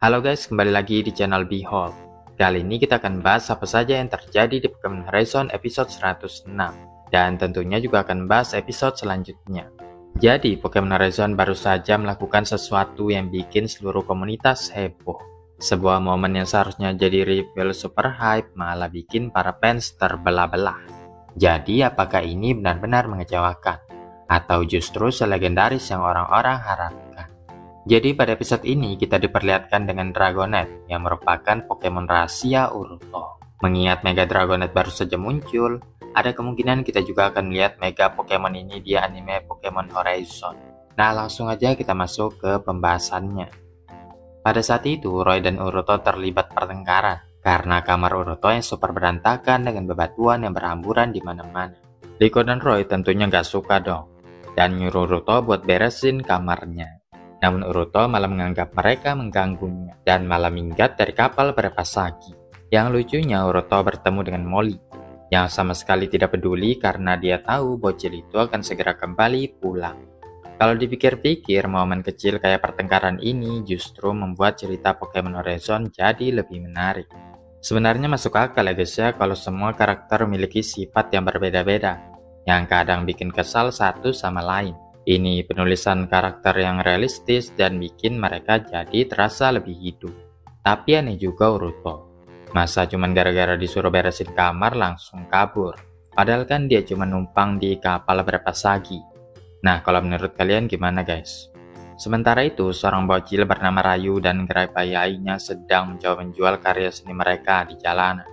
Halo guys, kembali lagi di channel Behold. Kali ini kita akan bahas apa saja yang terjadi di Pokemon Horizon episode 106. Dan tentunya juga akan bahas episode selanjutnya. Jadi, Pokemon Horizon baru saja melakukan sesuatu yang bikin seluruh komunitas heboh. Sebuah momen yang seharusnya jadi reveal super hype malah bikin para fans terbelah-belah. Jadi, apakah ini benar-benar mengecewakan? Atau justru selegendaris yang orang-orang harapkan? Jadi pada episode ini kita diperlihatkan dengan Dragonite yang merupakan Pokemon rahasia Uruto. Mengingat Mega Dragonite baru saja muncul, ada kemungkinan kita juga akan melihat Mega Pokemon ini di anime Pokemon Horizon. Nah langsung aja kita masuk ke pembahasannya. Pada saat itu Roy dan Uruto terlibat pertengkaran karena kamar Uruto yang super berantakan dengan bebatuan yang berhamburan di mana-mana. Rico dan Roy tentunya gak suka dong dan nyuruh Uruto buat beresin kamarnya. Namun Uruto malah menganggap mereka mengganggunya dan malah minggat dari kapal Berepasagi. Yang lucunya Uruto bertemu dengan Molly yang sama sekali tidak peduli karena dia tahu bocil itu akan segera kembali pulang. Kalau dipikir-pikir, momen kecil kayak pertengkaran ini justru membuat cerita Pokemon Horizon jadi lebih menarik. Sebenarnya masuk akal ya guys ya kalau semua karakter memiliki sifat yang berbeda-beda yang kadang bikin kesal satu sama lain. Ini penulisan karakter yang realistis dan bikin mereka jadi terasa lebih hidup. Tapi aneh juga Uruto. Masa cuman gara-gara disuruh beresin kamar langsung kabur? Padahal kan dia cuma numpang di kapal Berepasagi. Nah, kalau menurut kalian gimana guys? Sementara itu, seorang bocil bernama Rayu dan Grapayainya sedang mencoba menjual karya seni mereka di jalanan.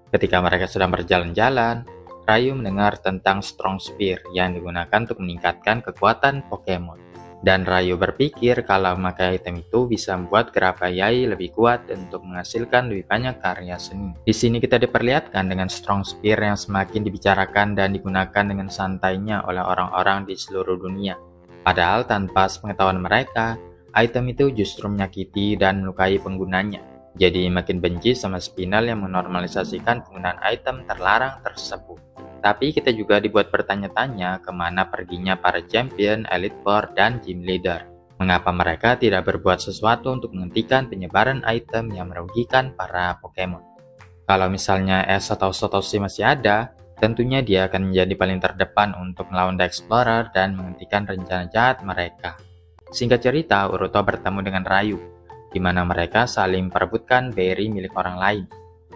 Ketika mereka sedang berjalan-jalan, Rayu mendengar tentang Strong Spear yang digunakan untuk meningkatkan kekuatan Pokemon. Dan Rayu berpikir kalau memakai item itu bisa membuat Grapayai lebih kuat untuk menghasilkan lebih banyak karya seni. Di sini kita diperlihatkan dengan Strong Spear yang semakin dibicarakan dan digunakan dengan santainya oleh orang-orang di seluruh dunia. Padahal tanpa sepengetahuan mereka, item itu justru menyakiti dan melukai penggunanya. Jadi makin benci sama Spinal yang menormalisasikan penggunaan item terlarang tersebut. Tapi kita juga dibuat bertanya-tanya kemana perginya para champion, Elite Four, dan gym leader. Mengapa mereka tidak berbuat sesuatu untuk menghentikan penyebaran item yang merugikan para Pokemon? Kalau misalnya Ash atau Satoshi masih ada, tentunya dia akan menjadi paling terdepan untuk melawan The Explorer dan menghentikan rencana jahat mereka. Singkat cerita, Uruto bertemu dengan Rayu, di mana mereka saling memperebutkan berry milik orang lain.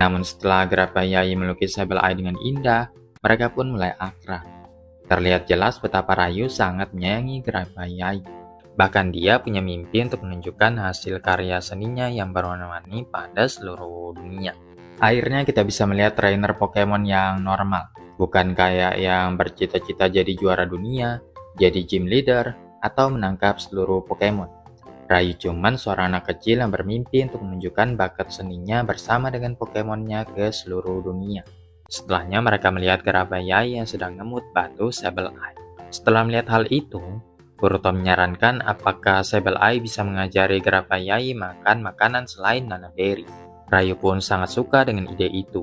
Namun setelah Grapayai melukis Sableye dengan indah, mereka pun mulai akrab. Terlihat jelas betapa Rayu sangat menyayangi Grapayai. Bahkan dia punya mimpi untuk menunjukkan hasil karya seninya yang berwarna-warni pada seluruh dunia. Akhirnya kita bisa melihat trainer Pokemon yang normal, bukan kayak yang bercita-cita jadi juara dunia, jadi gym leader, atau menangkap seluruh Pokemon. Rayu cuman seorang anak kecil yang bermimpi untuk menunjukkan bakat seninya bersama dengan Pokemonnya ke seluruh dunia. Setelahnya mereka melihat Grapayai yang sedang ngemut batu Sableye. Setelah melihat hal itu, Uruto menyarankan apakah Sableye bisa mengajari Grapayai makan makanan selain Nanaberry. Rayu pun sangat suka dengan ide itu,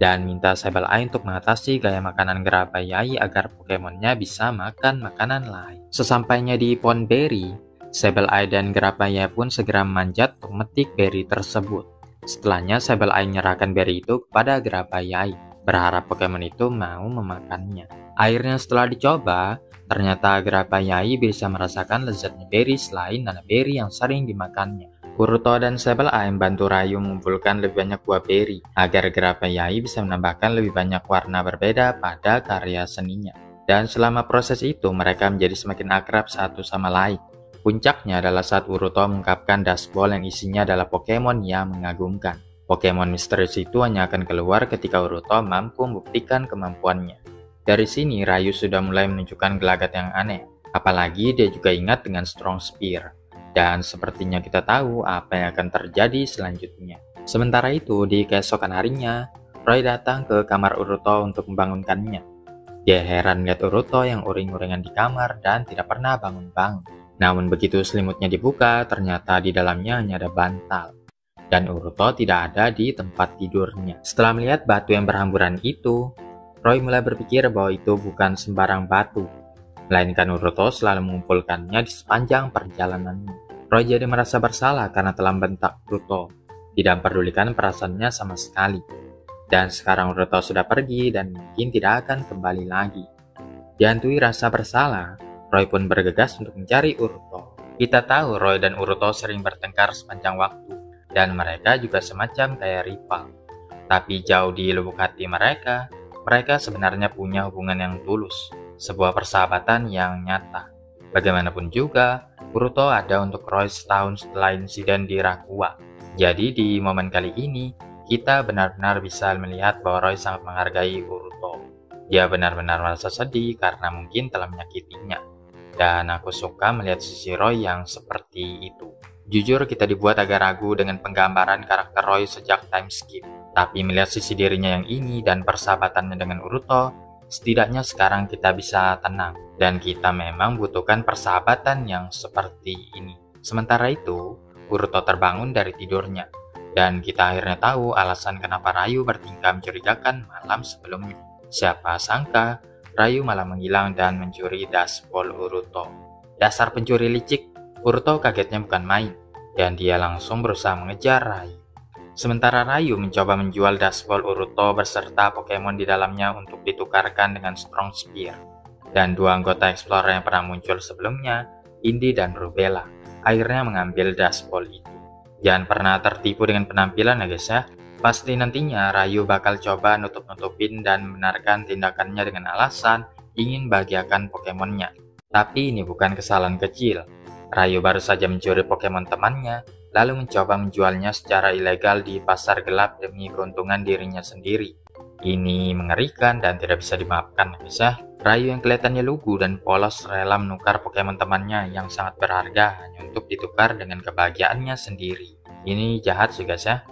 dan minta Sableye untuk mengatasi gaya makanan Grapayai agar Pokemonnya bisa makan makanan lain. Sesampainya di pohon berry, Sableye dan Grapayai pun segera memanjat untuk memetik berry tersebut. Setelahnya Sableye menyerahkan berry itu kepada Grapayai, berharap Pokemon itu mau memakannya. Akhirnya setelah dicoba, ternyata Grapayai bisa merasakan lezatnya berry selain Nanaberry yang sering dimakannya. Uruto dan Sableye membantu Rayu mengumpulkan lebih banyak buah berry, agar Grapayai bisa menambahkan lebih banyak warna berbeda pada karya seninya. Dan selama proses itu, mereka menjadi semakin akrab satu sama lain. Puncaknya adalah saat Uruto mengungkapkan Dust Ball yang isinya adalah Pokemon yang mengagumkan. Pokemon misterius itu hanya akan keluar ketika Uruto mampu membuktikan kemampuannya. Dari sini Rayu sudah mulai menunjukkan gelagat yang aneh, apalagi dia juga ingat dengan Strong Spear. Dan sepertinya kita tahu apa yang akan terjadi selanjutnya. Sementara itu, di keesokan harinya, Roy datang ke kamar Uruto untuk membangunkannya. Dia heran melihat Uruto yang uring-uringan di kamar dan tidak pernah bangun-bangun. Namun begitu selimutnya dibuka, ternyata di dalamnya hanya ada bantal. Dan Uruto tidak ada di tempat tidurnya. Setelah melihat batu yang berhamburan itu, Roy mulai berpikir bahwa itu bukan sembarang batu, melainkan Uruto selalu mengumpulkannya di sepanjang perjalanannya. Roy jadi merasa bersalah karena telah membentak Uruto, tidak memperdulikan perasaannya sama sekali. Dan sekarang Uruto sudah pergi dan mungkin tidak akan kembali lagi. Dihantui rasa bersalah, Roy pun bergegas untuk mencari Uruto. Kita tahu Roy dan Uruto sering bertengkar sepanjang waktu, dan mereka juga semacam kayak rival. Tapi jauh di lubuk hati mereka sebenarnya punya hubungan yang tulus, sebuah persahabatan yang nyata. Bagaimanapun juga, Uruto ada untuk Roy setahun setelah insiden di Rakua. Jadi di momen kali ini, kita benar-benar bisa melihat bahwa Roy sangat menghargai Uruto. Dia benar-benar merasa sedih karena mungkin telah menyakitinya. Dan aku suka melihat sisi Roy yang seperti itu. Jujur kita dibuat agak ragu dengan penggambaran karakter Roy sejak time skip. Tapi melihat sisi dirinya yang ini dan persahabatannya dengan Uruto, setidaknya sekarang kita bisa tenang. Dan kita memang butuhkan persahabatan yang seperti ini. Sementara itu, Uruto terbangun dari tidurnya. Dan kita akhirnya tahu alasan kenapa Rayu bertingkah mencurigakan malam sebelumnya. Siapa sangka, Rayu malah menghilang dan mencuri dashboard Uruto. Dasar pencuri licik, Uruto kagetnya bukan main. Dan dia langsung berusaha mengejar Rayu. Sementara Rayu mencoba menjual dashboard Uruto beserta Pokemon di dalamnya untuk ditukarkan dengan Strong Spear. Dan dua anggota Explorer yang pernah muncul sebelumnya, Indi dan Rubella, akhirnya mengambil dashboard itu. Jangan pernah tertipu dengan penampilan ya guys ya. Pasti nantinya Rayu bakal coba nutup-nutupin dan membenarkan tindakannya dengan alasan ingin bahagiakan Pokemonnya. Tapi ini bukan kesalahan kecil. Rayu baru saja mencuri Pokemon temannya, lalu mencoba menjualnya secara ilegal di pasar gelap demi keuntungan dirinya sendiri. Ini mengerikan dan tidak bisa dimaafkan, guys ya. Rayu yang kelihatannya lugu dan polos rela menukar Pokemon temannya yang sangat berharga hanya untuk ditukar dengan kebahagiaannya sendiri. Ini jahat sih guys ya.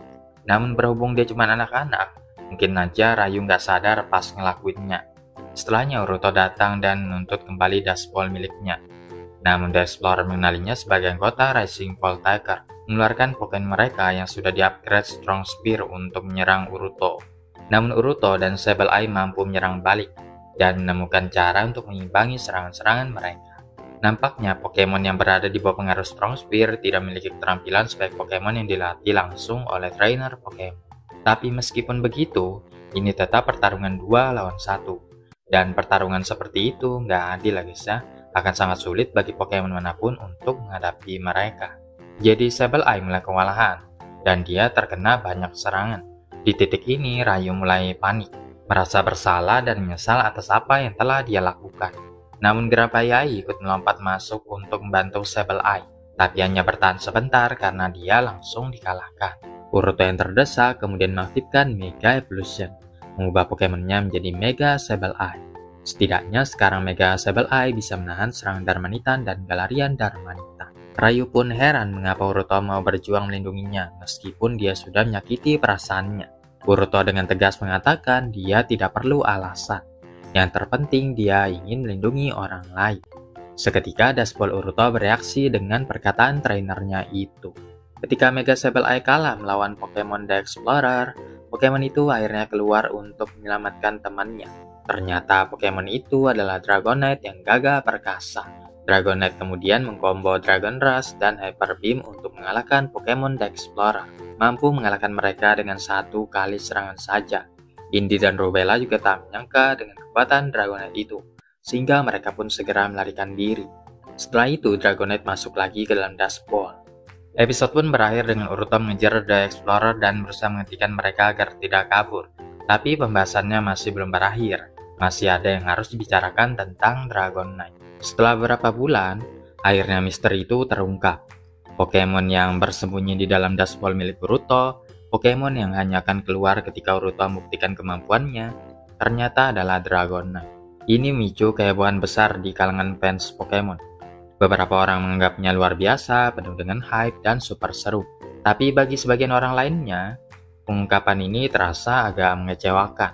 Namun berhubung dia cuma anak-anak, mungkin aja Rayu nggak sadar pas ngelakuinnya. Setelahnya Uruto datang dan menuntut kembali dashboard miliknya. Namun The Explorer mengenalinya sebagai anggota Rising Voltaker, mengeluarkan Pokemon mereka yang sudah di-upgrade Strong Spear untuk menyerang Uruto. Namun Uruto dan Sableye mampu menyerang balik dan menemukan cara untuk mengimbangi serangan-serangan mereka. Nampaknya Pokemon yang berada di bawah pengaruh Strong Spear tidak memiliki keterampilan sebagai Pokemon yang dilatih langsung oleh trainer Pokemon. Tapi meskipun begitu, ini tetap pertarungan 2 lawan 1. Dan pertarungan seperti itu nggak adil guys ya. Akan sangat sulit bagi Pokemon manapun untuk menghadapi mereka. Jadi Sableye mulai kewalahan, dan dia terkena banyak serangan. Di titik ini Rayu mulai panik, merasa bersalah dan menyesal atas apa yang telah dia lakukan. Namun Grapaiai ikut melompat masuk untuk membantu Sableye, tapi hanya bertahan sebentar karena dia langsung dikalahkan. Uruto yang terdesak kemudian mengaktifkan Mega Evolution, mengubah Pokemonnya menjadi Mega Sableye. Setidaknya sekarang Mega Sableye bisa menahan serangan Darmanitan dan Galarian Darmanitan. Rayu pun heran mengapa Uruto mau berjuang melindunginya meskipun dia sudah menyakiti perasaannya. Uruto dengan tegas mengatakan dia tidak perlu alasan. Yang terpenting dia ingin melindungi orang lain. Seketika dashboard Uruto bereaksi dengan perkataan trainernya itu. Ketika Mega Sableye kalah melawan Pokemon The Explorer, Pokemon itu akhirnya keluar untuk menyelamatkan temannya. Ternyata Pokemon itu adalah Dragonite yang gagah perkasa. Dragonite kemudian mengkombo Dragon Rush dan Hyper Beam untuk mengalahkan Pokemon The Explorer. Mampu mengalahkan mereka dengan satu kali serangan saja. Indi dan Rubella juga tak menyangka dengan kekuatan Dragonite itu, sehingga mereka pun segera melarikan diri. Setelah itu Dragonite masuk lagi ke dalam dashboard. Episode pun berakhir dengan Uruto mengejar The Explorer dan berusaha menghentikan mereka agar tidak kabur. Tapi pembahasannya masih belum berakhir. Masih ada yang harus dibicarakan tentang Dragonite. Setelah beberapa bulan, akhirnya misteri itu terungkap. Pokemon yang bersembunyi di dalam dashboard milik Uruto, Pokemon yang hanya akan keluar ketika Uruto membuktikan kemampuannya, ternyata adalah Dragonite. Ini memicu kehebohan besar di kalangan fans Pokemon. Beberapa orang menganggapnya luar biasa, penuh dengan hype dan super seru. Tapi bagi sebagian orang lainnya, pengungkapan ini terasa agak mengecewakan.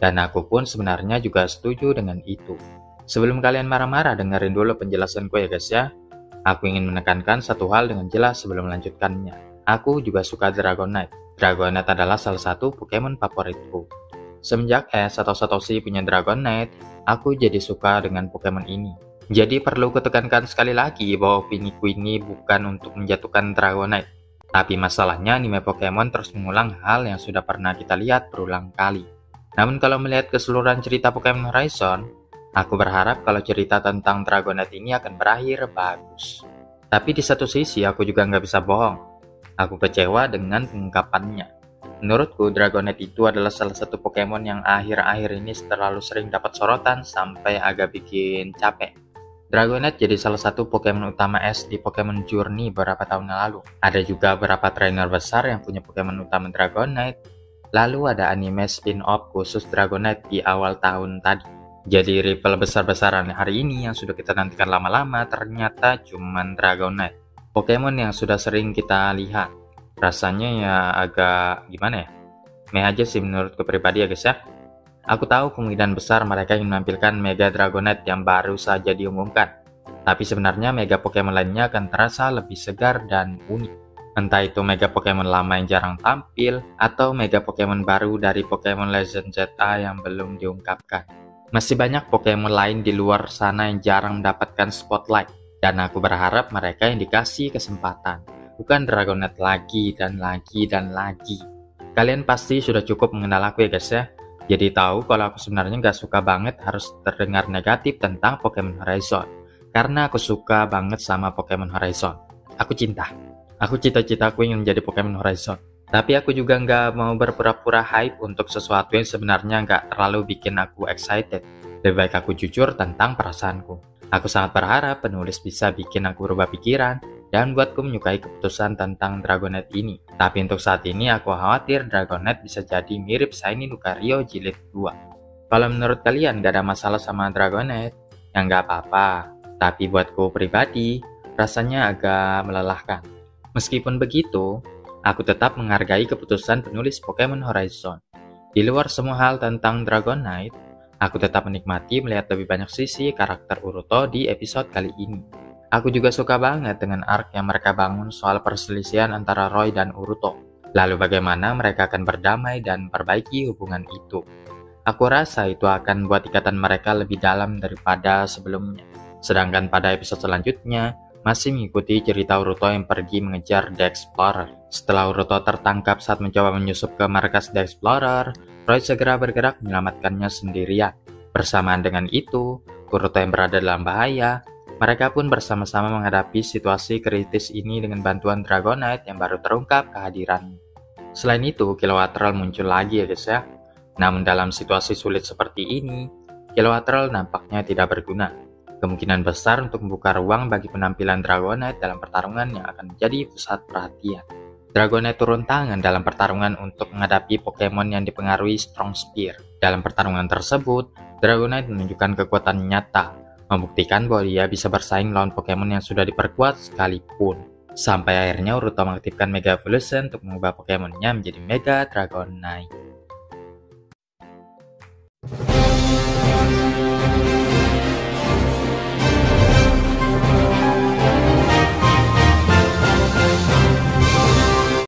Dan aku pun sebenarnya juga setuju dengan itu. Sebelum kalian marah-marah, dengerin dulu penjelasanku ya guys ya. Aku ingin menekankan satu hal dengan jelas sebelum melanjutkannya. Aku juga suka Dragonite. Dragonite adalah salah satu Pokemon favoritku. Semenjak S atau Satoshi punya Dragonite, aku jadi suka dengan Pokemon ini. Jadi perlu kutekankan sekali lagi bahwa opiniku ini bukan untuk menjatuhkan Dragonite. Tapi masalahnya anime Pokemon terus mengulang hal yang sudah pernah kita lihat berulang kali. Namun kalau melihat keseluruhan cerita Pokemon Horizon, aku berharap kalau cerita tentang Dragonite ini akan berakhir bagus. Tapi di satu sisi aku juga nggak bisa bohong. Aku kecewa dengan pengungkapannya. Menurutku, Dragonite itu adalah salah satu Pokemon yang akhir-akhir ini terlalu sering dapat sorotan sampai agak bikin capek. Dragonite jadi salah satu Pokemon utama es di Pokemon Journey beberapa tahun lalu. Ada juga beberapa trainer besar yang punya Pokemon utama Dragonite. Lalu ada anime spin-off khusus Dragonite di awal tahun tadi. Jadi rival besar-besaran hari ini yang sudah kita nantikan lama-lama ternyata cuman Dragonite. Pokemon yang sudah sering kita lihat. Rasanya ya agak gimana ya? Meh aja sih menurutku pribadi ya guys ya. Aku tahu kemungkinan besar mereka ingin menampilkan Mega Dragonite yang baru saja diumumkan. Tapi sebenarnya Mega Pokemon lainnya akan terasa lebih segar dan unik. Entah itu Mega Pokemon lama yang jarang tampil, atau Mega Pokemon baru dari Pokemon Legend ZA yang belum diungkapkan. Masih banyak Pokemon lain di luar sana yang jarang mendapatkan spotlight. Dan aku berharap mereka yang dikasih kesempatan. Bukan Dragonite lagi dan lagi dan lagi. Kalian pasti sudah cukup mengenal aku ya guys ya. Jadi tahu kalau aku sebenarnya nggak suka banget harus terdengar negatif tentang Pokemon Horizon. Karena aku suka banget sama Pokemon Horizon. Aku cinta. Aku cita-citaku ingin menjadi Pokemon Horizon. Tapi aku juga nggak mau berpura-pura hype untuk sesuatu yang sebenarnya nggak terlalu bikin aku excited. Lebih baik aku jujur tentang perasaanku. Aku sangat berharap penulis bisa bikin aku berubah pikiran dan buatku menyukai keputusan tentang Dragonite ini. Tapi untuk saat ini aku khawatir Dragonite bisa jadi mirip Shiny Lucario Jilid 2. Kalau menurut kalian gak ada masalah sama Dragonite, ya nggak apa-apa. Tapi buatku pribadi, rasanya agak melelahkan. Meskipun begitu, aku tetap menghargai keputusan penulis Pokemon Horizon. Di luar semua hal tentang Dragonite, aku tetap menikmati melihat lebih banyak sisi karakter Uruto di episode kali ini. Aku juga suka banget dengan arc yang mereka bangun soal perselisihan antara Roy dan Uruto. Lalu bagaimana mereka akan berdamai dan perbaiki hubungan itu. Aku rasa itu akan buat ikatan mereka lebih dalam daripada sebelumnya. Sedangkan pada episode selanjutnya, masih mengikuti cerita Uruto yang pergi mengejar The Explorer. Setelah Uruto tertangkap saat mencoba menyusup ke markas The Explorer, Roy segera bergerak menyelamatkannya sendirian. Bersamaan dengan itu, Uruto yang berada dalam bahaya. Mereka pun bersama-sama menghadapi situasi kritis ini dengan bantuan Dragonite yang baru terungkap kehadirannya. Selain itu, Kilowattrel muncul lagi ya guys ya. Namun dalam situasi sulit seperti ini, Kilowattrel nampaknya tidak berguna. Kemungkinan besar untuk membuka ruang bagi penampilan Dragonite dalam pertarungan yang akan menjadi pusat perhatian. Dragonite turun tangan dalam pertarungan untuk menghadapi Pokemon yang dipengaruhi Strong Spear. Dalam pertarungan tersebut, Dragonite menunjukkan kekuatan nyata, membuktikan bahwa dia bisa bersaing lawan Pokemon yang sudah diperkuat sekalipun. Sampai akhirnya Uruto mengaktifkan Mega Evolution untuk mengubah Pokemonnya menjadi Mega Dragonite.